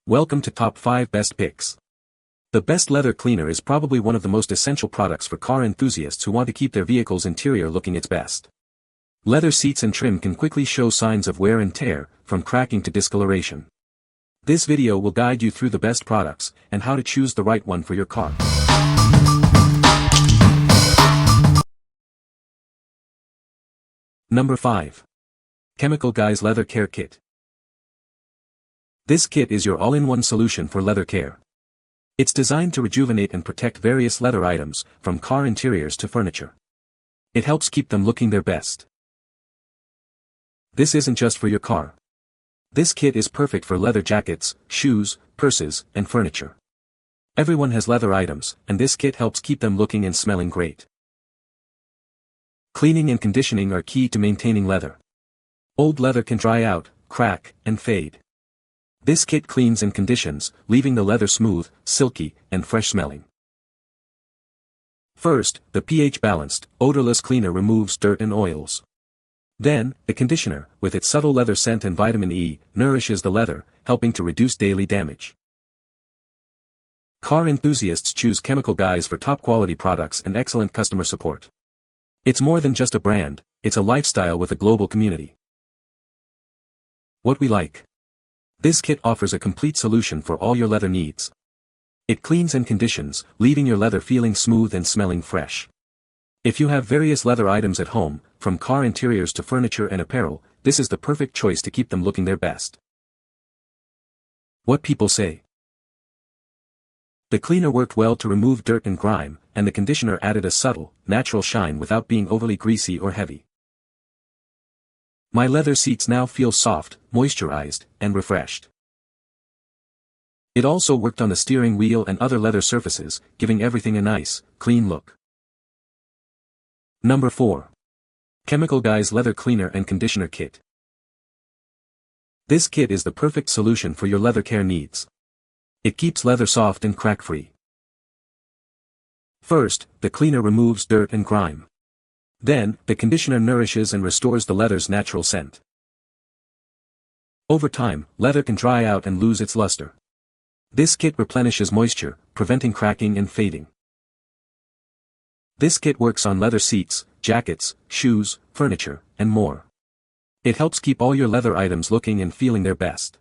Welcome to Top 5 Best Picks. The best leather cleaner is probably one of the most essential products for car enthusiasts who want to keep their vehicle's interior looking its best. Leather seats and trim can quickly show signs of wear and tear, from cracking to discoloration. This video will guide you through the best products, and how to choose the right one for your car. Number 5. Chemical Guys Leather Care Kit. This kit is your all-in-one solution for leather care. It's designed to rejuvenate and protect various leather items, from car interiors to furniture. It helps keep them looking their best. This isn't just for your car. This kit is perfect for leather jackets, shoes, purses, and furniture. Everyone has leather items, and this kit helps keep them looking and smelling great. Cleaning and conditioning are key to maintaining leather. Old leather can dry out, crack, and fade. This kit cleans and conditions, leaving the leather smooth, silky, and fresh-smelling. First, the pH-balanced, odorless cleaner removes dirt and oils. Then, the conditioner, with its subtle leather scent and vitamin E, nourishes the leather, helping to reduce daily damage. Car enthusiasts choose Chemical Guys for top-quality products and excellent customer support. It's more than just a brand, it's a lifestyle with a global community. What we like. This kit offers a complete solution for all your leather needs. It cleans and conditions, leaving your leather feeling smooth and smelling fresh. If you have various leather items at home, from car interiors to furniture and apparel, this is the perfect choice to keep them looking their best. What people say. The cleaner worked well to remove dirt and grime, and the conditioner added a subtle, natural shine without being overly greasy or heavy. My leather seats now feel soft, moisturized, and refreshed. It also worked on the steering wheel and other leather surfaces, giving everything a nice, clean look. Number 4. Chemical Guys Leather Cleaner and Conditioner Kit. This kit is the perfect solution for your leather care needs. It keeps leather soft and crack-free. First, the cleaner removes dirt and grime. Then, the conditioner nourishes and restores the leather's natural scent. Over time, leather can dry out and lose its luster. This kit replenishes moisture, preventing cracking and fading. This kit works on leather seats, jackets, shoes, furniture, and more. It helps keep all your leather items looking and feeling their best.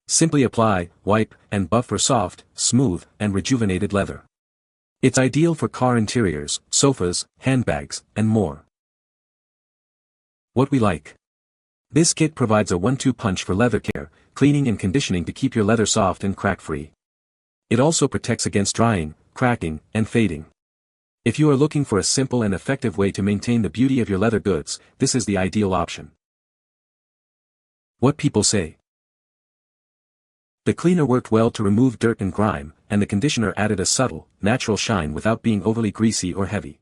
Simply apply, wipe, and buff for soft, smooth, and rejuvenated leather. It's ideal for car interiors, sofas, handbags, and more. What we like. This kit provides a 1-2 punch for leather care, cleaning and conditioning to keep your leather soft and crack-free. It also protects against drying, cracking, and fading. If you are looking for a simple and effective way to maintain the beauty of your leather goods, this is the ideal option. What people say. The cleaner worked well to remove dirt and grime, and the conditioner added a subtle, natural shine without being overly greasy or heavy.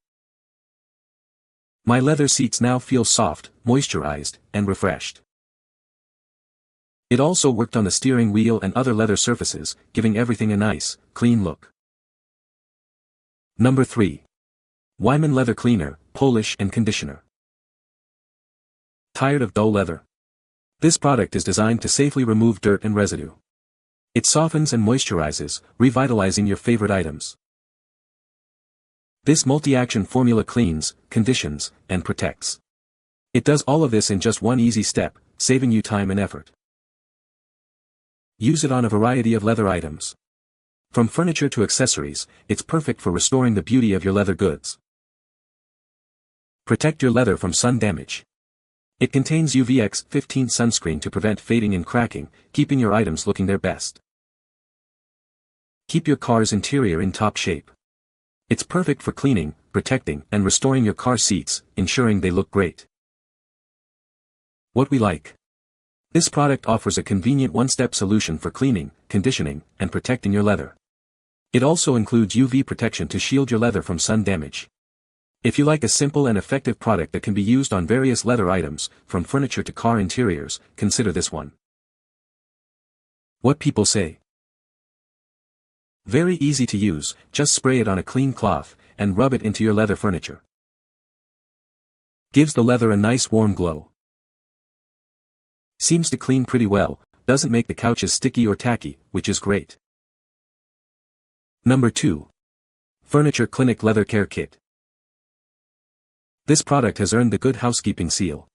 My leather seats now feel soft, moisturized, and refreshed. It also worked on the steering wheel and other leather surfaces, giving everything a nice, clean look. Number 3. Weiman Leather Cleaner, Polish and Conditioner. Tired of dull leather? This product is designed to safely remove dirt and residue. It softens and moisturizes, revitalizing your favorite items. This multi-action formula cleans, conditions, and protects. It does all of this in just one easy step, saving you time and effort. Use it on a variety of leather items. From furniture to accessories, it's perfect for restoring the beauty of your leather goods. Protect your leather from sun damage. It contains UVX-15 sunscreen to prevent fading and cracking, keeping your items looking their best. Keep your car's interior in top shape. It's perfect for cleaning, protecting, and restoring your car seats, ensuring they look great. What we like. This product offers a convenient one-step solution for cleaning, conditioning, and protecting your leather. It also includes UV protection to shield your leather from sun damage. If you like a simple and effective product that can be used on various leather items, from furniture to car interiors, consider this one. What people say. Very easy to use, just spray it on a clean cloth, and rub it into your leather furniture. Gives the leather a nice warm glow. Seems to clean pretty well, doesn't make the couches sticky or tacky, which is great. Number 2. Furniture Clinic Leather Care Kit. This product has earned the Good Housekeeping seal.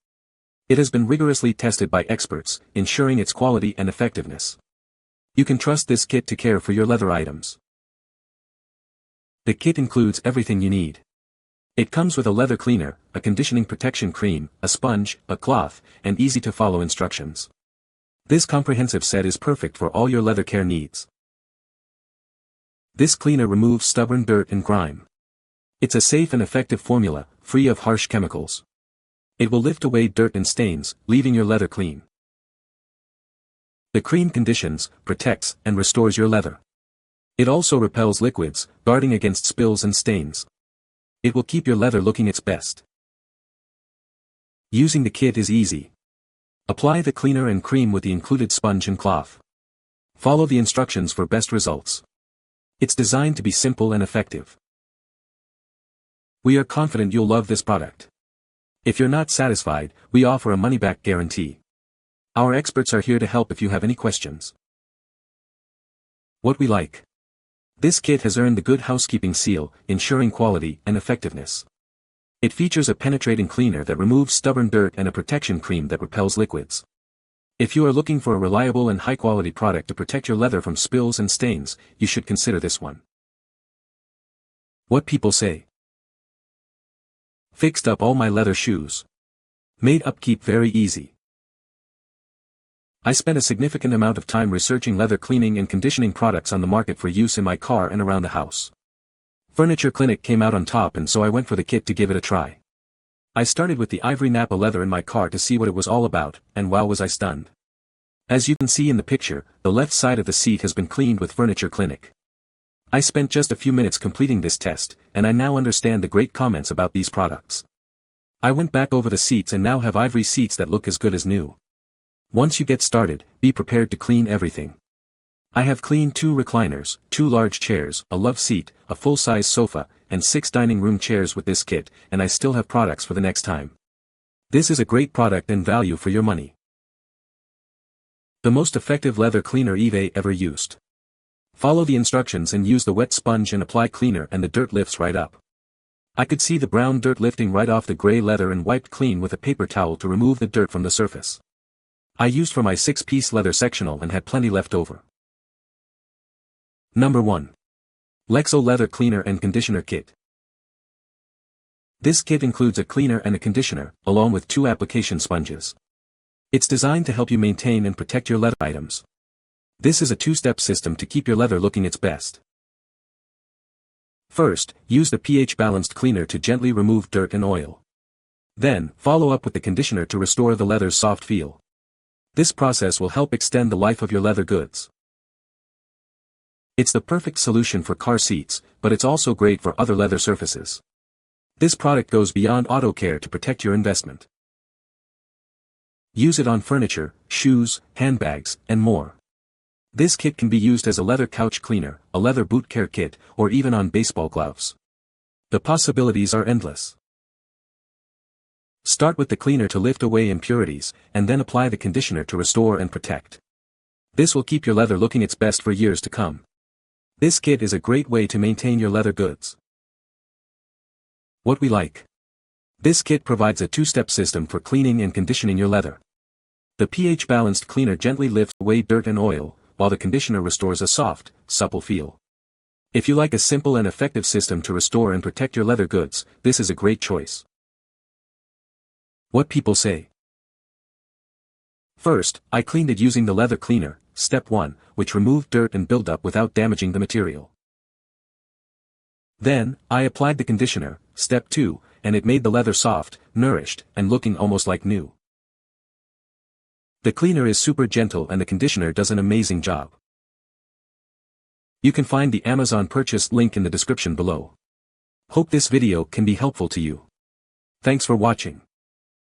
It has been rigorously tested by experts, ensuring its quality and effectiveness. You can trust this kit to care for your leather items. The kit includes everything you need. It comes with a leather cleaner, a conditioning protection cream, a sponge, a cloth, and easy-to-follow instructions. This comprehensive set is perfect for all your leather care needs. This cleaner removes stubborn dirt and grime. It's a safe and effective formula, free of harsh chemicals. It will lift away dirt and stains, leaving your leather clean. The cream conditions, protects, and restores your leather. It also repels liquids, guarding against spills and stains. It will keep your leather looking its best. Using the kit is easy. Apply the cleaner and cream with the included sponge and cloth. Follow the instructions for best results. It's designed to be simple and effective. We are confident you'll love this product. If you're not satisfied, we offer a money-back guarantee. Our experts are here to help if you have any questions. What we like. This kit has earned the Good Housekeeping seal, ensuring quality and effectiveness. It features a penetrating cleaner that removes stubborn dirt and a protection cream that repels liquids. If you are looking for a reliable and high-quality product to protect your leather from spills and stains, you should consider this one. What people say. Fixed up all my leather shoes. Made upkeep very easy. I spent a significant amount of time researching leather cleaning and conditioning products on the market for use in my car and around the house. Furniture Clinic came out on top, and so I went for the kit to give it a try. I started with the ivory Napa leather in my car to see what it was all about, and wow, was I stunned. As you can see in the picture, the left side of the seat has been cleaned with Furniture Clinic. I spent just a few minutes completing this test, and I now understand the great comments about these products. I went back over the seats and now have ivory seats that look as good as new. Once you get started, be prepared to clean everything. I have cleaned 2 recliners, 2 large chairs, a love seat, a full-size sofa, and 6 dining room chairs with this kit, and I still have products for the next time. This is a great product and value for your money. The most effective leather cleaner Eve ever used. Follow the instructions and use the wet sponge and apply cleaner, and the dirt lifts right up. I could see the brown dirt lifting right off the gray leather and wiped clean with a paper towel to remove the dirt from the surface. I used for my 6-piece leather sectional and had plenty left over. Number 1. Lexol Leather Cleaner and Conditioner Kit. This kit includes a cleaner and a conditioner, along with 2 application sponges. It's designed to help you maintain and protect your leather items. This is a 2-step system to keep your leather looking its best. First, use the pH-balanced cleaner to gently remove dirt and oil. Then, follow up with the conditioner to restore the leather's soft feel. This process will help extend the life of your leather goods. It's the perfect solution for car seats, but it's also great for other leather surfaces. This product goes beyond auto care to protect your investment. Use it on furniture, shoes, handbags, and more. This kit can be used as a leather couch cleaner, a leather boot care kit, or even on baseball gloves. The possibilities are endless. Start with the cleaner to lift away impurities, and then apply the conditioner to restore and protect. This will keep your leather looking its best for years to come. This kit is a great way to maintain your leather goods. What we like. This kit provides a 2-step system for cleaning and conditioning your leather. The pH-balanced cleaner gently lifts away dirt and oil, while the conditioner restores a soft, supple feel. If you like a simple and effective system to restore and protect your leather goods, this is a great choice. What people say. First, I cleaned it using the leather cleaner, step 1, which removed dirt and buildup without damaging the material. Then, I applied the conditioner, step 2, and it made the leather soft, nourished, and looking almost like new. The cleaner is super gentle and the conditioner does an amazing job. You can find the Amazon purchase link in the description below. Hope this video can be helpful to you. Thanks for watching.